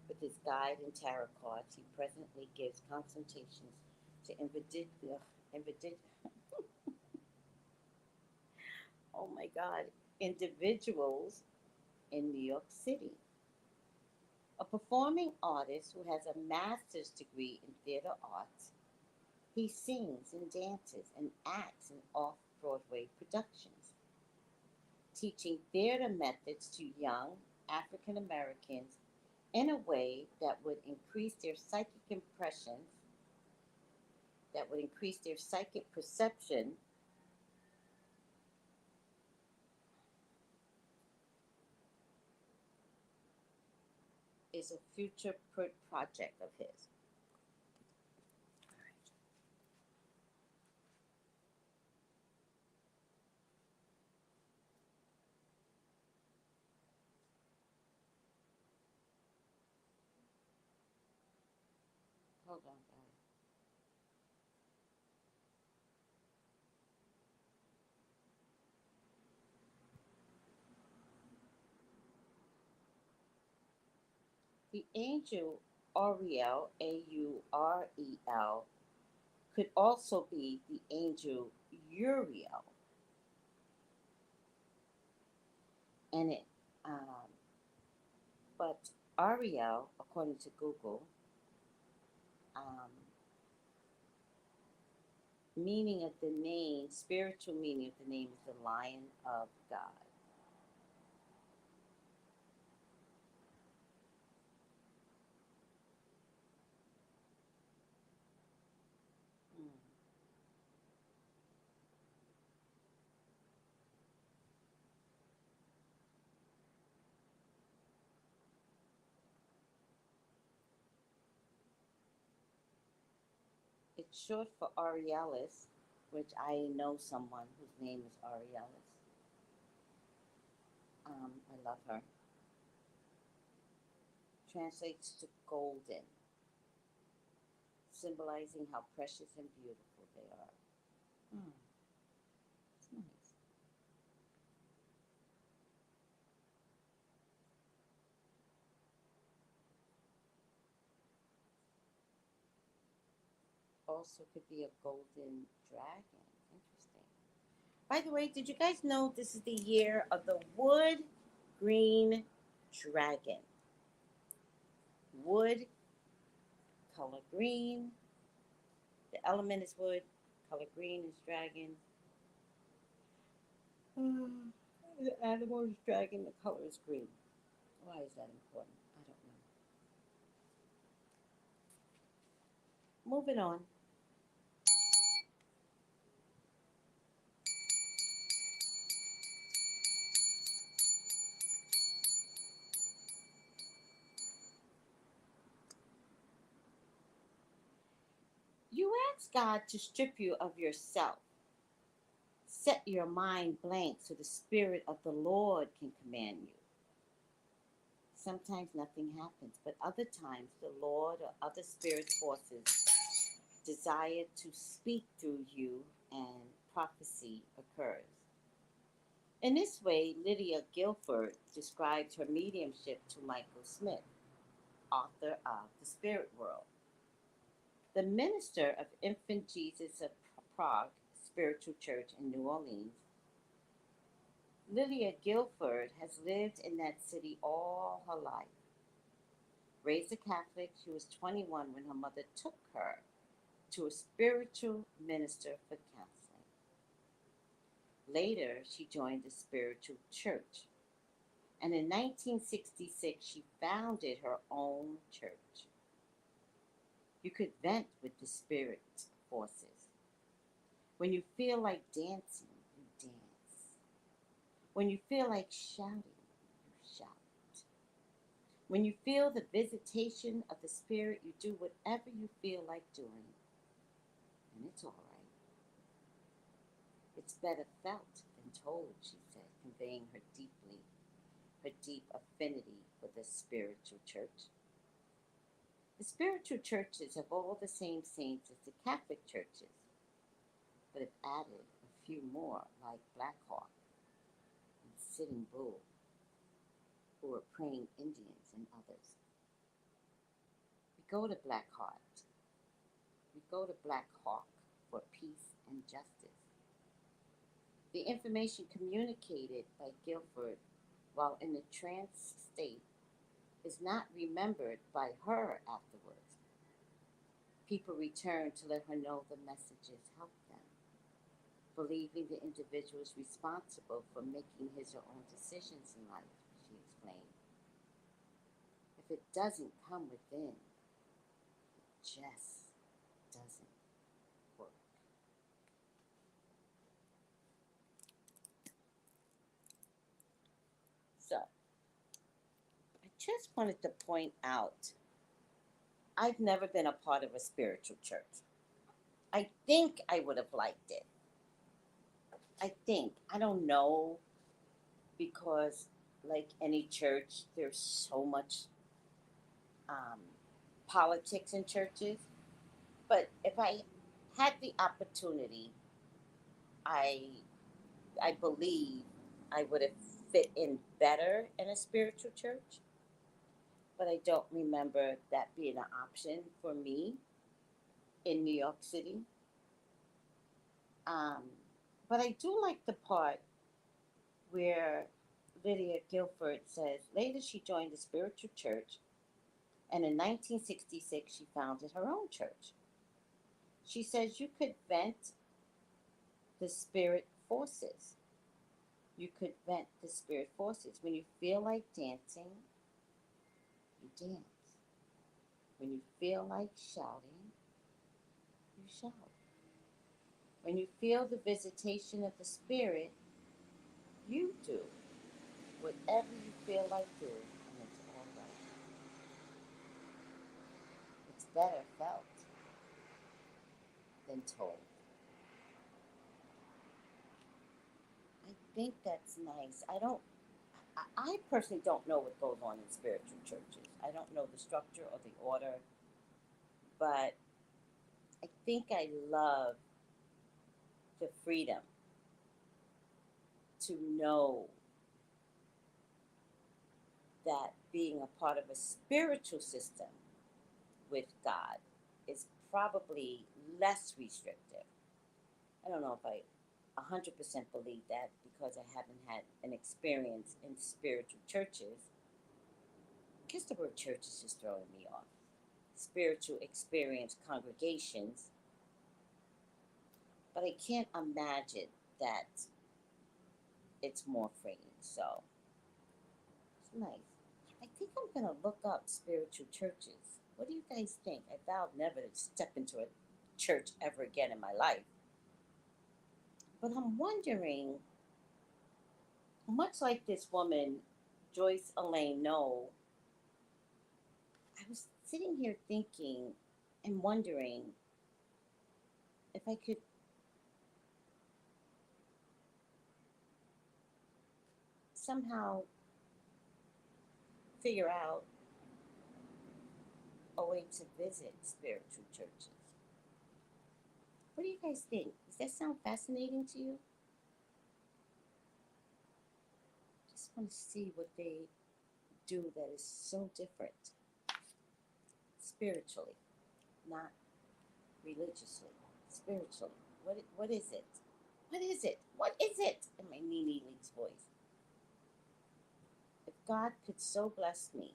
With his guide and tarot cards, he presently gives consultations to oh my God, individuals in New York City. A performing artist who has a master's degree in theater arts, he sings and dances and acts in off Broadway productions, teaching theater methods to young African Americans in a way that would increase their psychic impressions, that would increase their psychic perception, is a future project of his. Hold on, guys. The angel Auriel, Aurel, could also be the angel Uriel, and it, um, but Ariel, according to Google, um, meaning of the name, spiritual meaning of the name is the Lion of God. Mm. It's short for Aurealis, which I know someone whose name is Aurealis. I love her. Translates to golden, symbolizing how precious and beautiful they are. Mm, it's nice. Also could be a golden dragon. Interesting. By the way, did you guys know this is the year of the wood green dragon? Wood, color green. The element is wood, color green is dragon. The animal is dragon, the color is green. Why is that important? I don't know. Moving on. You ask God to strip you of yourself. Set your mind blank so the Spirit of the Lord can command you. Sometimes nothing happens, but other times the Lord or other spirit forces desire to speak through you and prophecy occurs. In this way, Lydia Guilford described her mediumship to Michael Smith, author of The Spirit World. The minister of Infant Jesus of Prague Spiritual Church in New Orleans, Lydia Guilford has lived in that city all her life. Raised a Catholic, she was 21 when her mother took her to a spiritual minister for counseling. Later, she joined the spiritual church, and in 1966, she founded her own church. You could vent with the spirit forces. When you feel like dancing, you dance. When you feel like shouting, you shout. When you feel the visitation of the Spirit, you do whatever you feel like doing, and it's all right. It's better felt than told, she said, conveying her deep affinity for the spiritual church. The spiritual churches have all the same saints as the Catholic churches, but have added a few more, like Black Hawk and Sitting Bull, who are praying Indians and others. We go to Black Heart. We go to Black Hawk for peace and justice. The information communicated by Guilford while in the trance state is not remembered by her afterwards. People return to let her know the messages help them, believing the individual is responsible for making his or own decisions in life, she explained. If it doesn't come within, it just doesn't work. So, I just wanted to point out I've never been a part of a spiritual church. I think I would have liked it. I think. I don't know because, like any church, there's so much um, politics in churches. But if I had the opportunity, I I believe I would have fit in better in a spiritual church. But I don't remember that being an option for me in New York City. Um, but I do like the part where Lydia Guilford says later she joined the spiritual church, and in 1966 she founded her own church. She says you could vent the spirit forces. You could vent the spirit forces. When you feel like dancing, you dance. When you feel like shouting, you shout. When you feel the visitation of the spirit, you do whatever you feel like doing, and it's all right. It's better felt than told. I think that's nice. I personally don't know what goes on in spiritual churches. I don't know the structure or the order, but I think I love the freedom to know that being a part of a spiritual system with God is probably less restrictive. I don't know if I 100% believe that because I haven't had an experience in spiritual churches. I guess the word church is just throwing me off. Spiritual experience congregations, but I can't imagine that it's more freeing. So it's nice. I think I'm gonna look up spiritual churches. What do you guys think? I vowed never to step into a church ever again in my life. But I'm wondering, much like this woman, Joyce Elaine Noel, I was sitting here thinking and wondering if I could somehow figure out a way to visit spiritual churches. What do you guys think? Does that sound fascinating to you? Just want to see what they do that is so different spiritually, not religiously, spiritually. What is it? What is it? What is it? In my Nene Lee's voice. If God could so bless me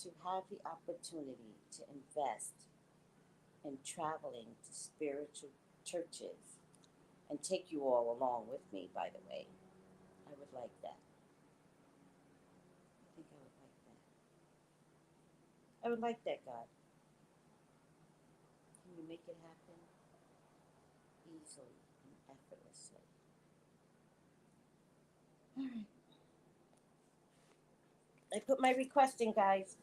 to have the opportunity to invest in traveling to spiritual churches and take you all along with me, by the way, I would like that. I think I would like that. I would like that, God. Can you make it happen easily and effortlessly? All right. I put my request in, guys.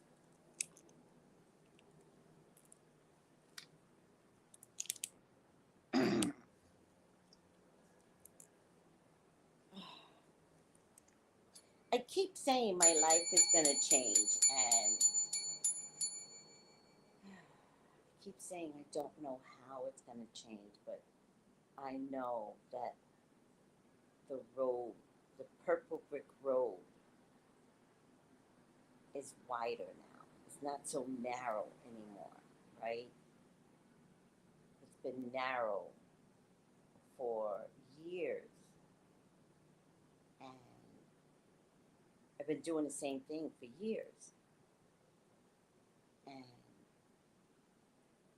I keep saying my life is gonna change, and I keep saying I don't know how it's gonna change, but I know that the road, the purple brick road, is wider now. It's not so narrow anymore, right? It's been narrow for years, and I've been doing the same thing for years. And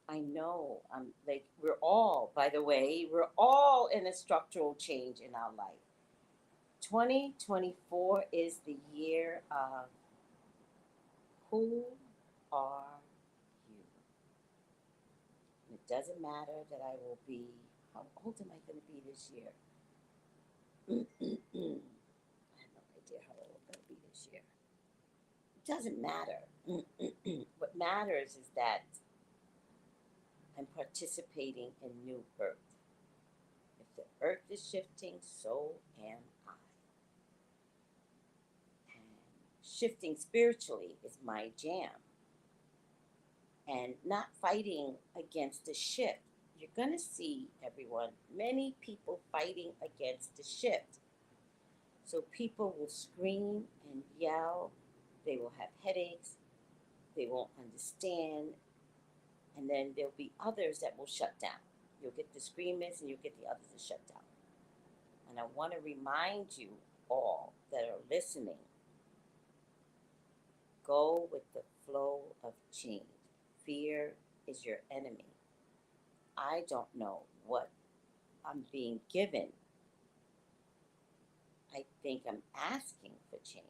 I know I'm like, we're all, by the way, we're all in a structural change in our life. 2024 is the year of who are you? And it doesn't matter that I will be, how old am I going to be this year? I have no idea how old I'm going to be this year. It doesn't matter. What matters is that I'm participating in new earth. If the earth is shifting, so am I. And shifting spiritually is my jam. And not fighting against the shift. You're going to see, everyone, many people fighting against the shift. So people will scream and yell, they will have headaches, they won't understand, and then there'll be others that will shut down. You'll get the screamers and you'll get the others to shut down. And I want to remind you all that are listening, go with the flow of change. Fear is your enemy. I don't know what I'm being given. I think I'm asking for change,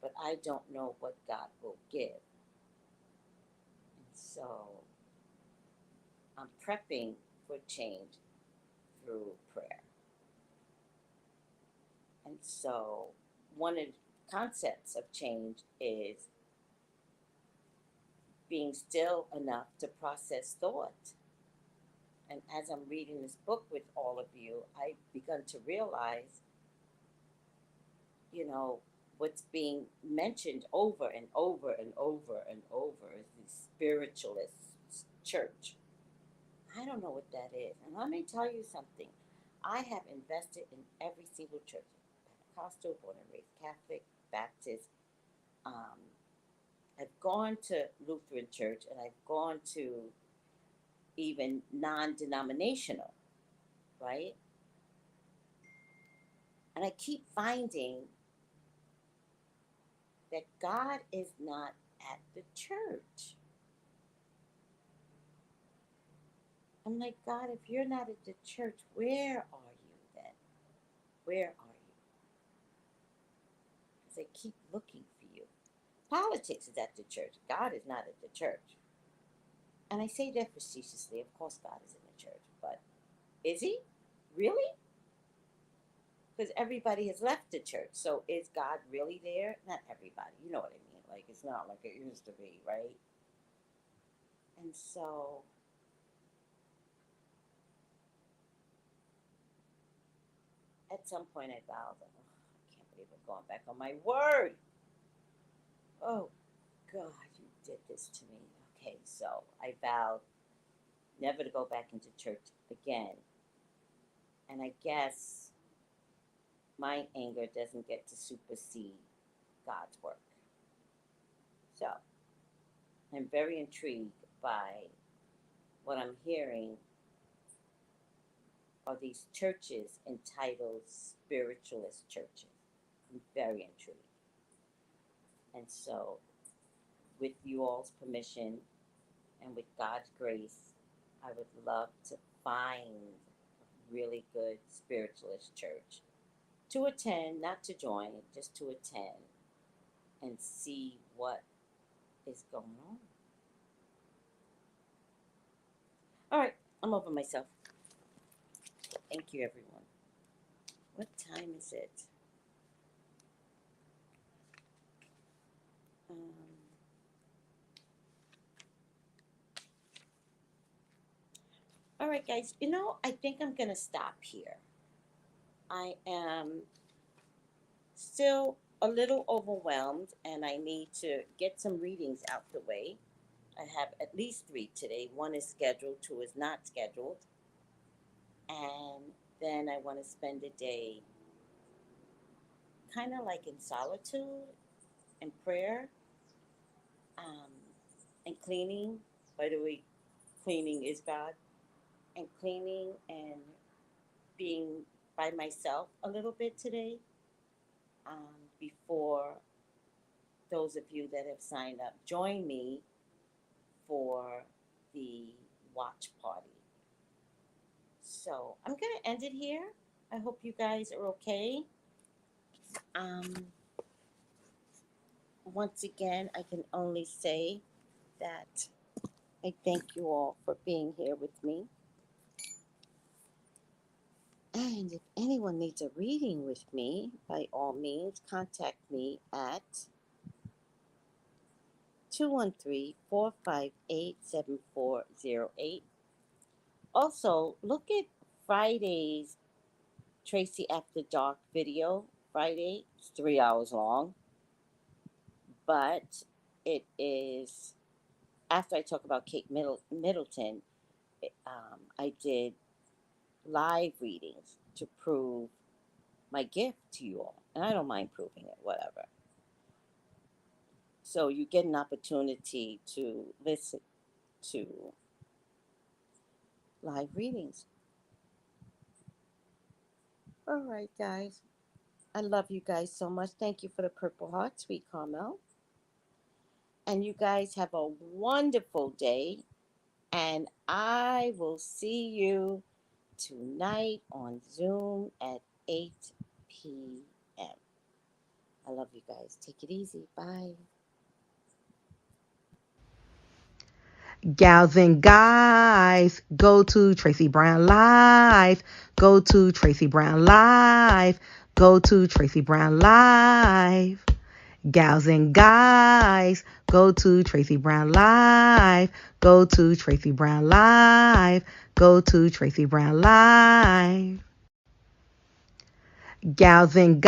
but I don't know what God will give. And so I'm prepping for change through prayer. And so one of the concepts of change is being still enough to process thought. And as I'm reading this book with all of you, I've begun to realize, you know, what's being mentioned over and over and over and over is the spiritualist church. I don't know what that is. And let me tell you something. I have invested in every single church, Pentecostal, born and raised Catholic, Baptist. Um, I've gone to Lutheran church and I've gone to even non-denominational, right? And I keep finding that God is not at the church. I'm like, God, if you're not at the church, where are you then? Where are you? Because I keep looking for you. Politics is at the church. God is not at the church. And I say that facetiously. Of course, God is in the church. But is he? Really? Because everybody has left the church. So is God really there? Not everybody. You know what I mean. Like, it's not like it used to be, right? And so at some point I vowed, oh, I can't believe I'm going back on my word. Oh, God, you did this to me. Okay, so I vowed never to go back into church again. And I guess my anger doesn't get to supersede God's work. So I'm very intrigued by what I'm hearing are these churches entitled spiritualist churches. I'm very intrigued. And so, with you all's permission and with God's grace, I would love to find a really good spiritualist church to attend, not to join, just to attend and see what is going on. All right, I'm over myself. Thank you, everyone. What time is it? All right, guys. I think I'm going to stop here. I am still a little overwhelmed and I need to get some readings out the way. I have at least three today. One is scheduled, two is not scheduled. And then I want to spend a day kind of like in solitude and prayer, um, and cleaning. By the way, cleaning is God. And cleaning and being by myself a little bit today, before those of you that have signed up join me for the watch party. So I'm going to end it here. I hope you guys are okay. Um, Once again, I can only say that I thank you all for being here with me. And if anyone needs a reading with me, by all means, contact me at 213-458-7408. Also, look at Friday's Tracy After Dark video. Friday, it's 3 hours long, but it is after I talk about Kate Middleton. I did live readings to prove my gift to you all, and I don't mind proving it, whatever. So you get an opportunity to listen to live readings. All right, guys. I love you guys so much. Thank you for the Purple Heart, sweet Carmel. And you guys have a wonderful day. And I will see you tonight on Zoom at 8 p.m. I love you guys. Take it easy. Bye. Gals and guys, go to Tracy Brown Live. Go to Tracy Brown Live. Go to Tracy Brown Live. Gals and guys, go to Tracy Brown Live. Go to Tracy Brown Live. Go to Tracy Brown Live. Gals and guys.